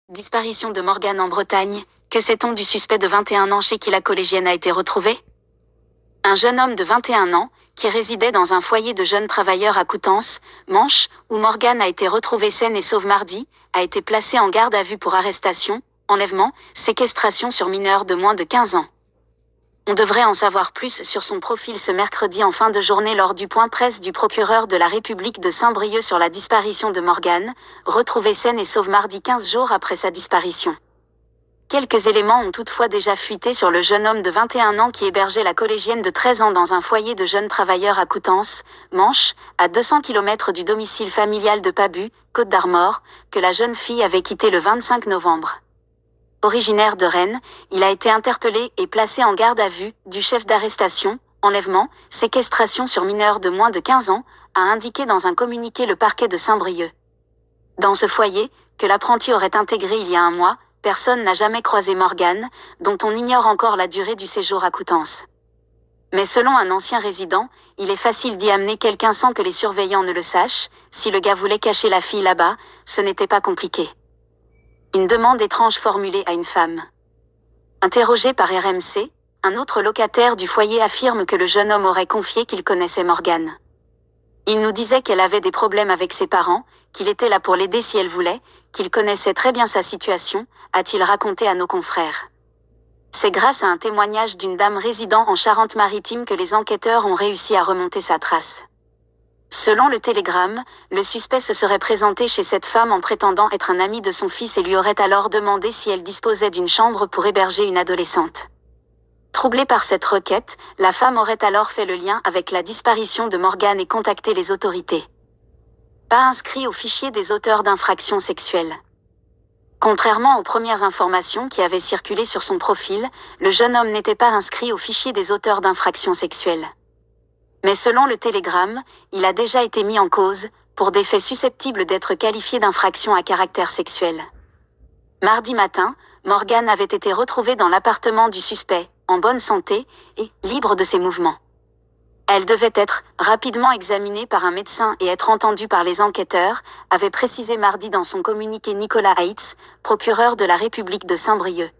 Disparition de Morgane en Bretagne. Que sait-on du suspect de 21 ans chez qui la collégienne a été retrouvée? Un jeune homme de 21 ans, qui résidait dans un foyer de jeunes travailleurs à Coutances, Manche, où Morgane a été retrouvée saine et sauve mardi, a été placé en garde à vue pour arrestation, enlèvement, séquestration sur mineur de moins de 15 ans. On devrait en savoir plus sur son profil ce mercredi en fin de journée lors du point presse du procureur de la République de Saint-Brieuc sur la disparition de Morgane, retrouvée saine et sauve mardi 15 jours après sa disparition. Quelques éléments ont toutefois déjà fuité sur le jeune homme de 21 ans qui hébergeait la collégienne de 13 ans dans un foyer de jeunes travailleurs à Coutances, Manche, à 200 km du domicile familial de Pabu, Côte d'Armor, que la jeune fille avait quitté le 25 novembre. Originaire de Rennes, il a été interpellé et placé en garde à vue du chef d'arrestation, enlèvement, séquestration sur mineur de moins de 15 ans, a indiqué dans un communiqué le parquet de Saint-Brieuc. Dans ce foyer, que l'apprenti aurait intégré il y a un mois, personne n'a jamais croisé Morgane, dont on ignore encore la durée du séjour à Coutances. Mais selon un ancien résident, il est facile d'y amener quelqu'un sans que les surveillants ne le sachent. Si le gars voulait cacher la fille là-bas, ce n'était pas compliqué. Une demande étrange formulée à une femme. Interrogé par RMC, un autre locataire du foyer affirme que le jeune homme aurait confié qu'il connaissait Morgane. Il nous disait qu'elle avait des problèmes avec ses parents, qu'il était là pour l'aider si elle voulait, qu'il connaissait très bien sa situation, a-t-il raconté à nos confrères. C'est grâce à un témoignage d'une dame résidant en Charente-Maritime que les enquêteurs ont réussi à remonter sa trace. Selon le Télégramme, le suspect se serait présenté chez cette femme en prétendant être un ami de son fils et lui aurait alors demandé si elle disposait d'une chambre pour héberger une adolescente. Troublée par cette requête, la femme aurait alors fait le lien avec la disparition de Morgane et contacté les autorités. Pas inscrit au fichier des auteurs d'infractions sexuelles. Contrairement aux premières informations qui avaient circulé sur son profil, le jeune homme n'était pas inscrit au fichier des auteurs d'infractions sexuelles. Mais selon le Télégramme, il a déjà été mis en cause, pour des faits susceptibles d'être qualifiés d'infractions à caractère sexuel. Mardi matin, Morgane avait été retrouvée dans l'appartement du suspect, en bonne santé, et libre de ses mouvements. Elle devait être rapidement examinée par un médecin et être entendue par les enquêteurs, avait précisé mardi dans son communiqué Nicolas Haïtz, procureur de la République de Saint-Brieuc.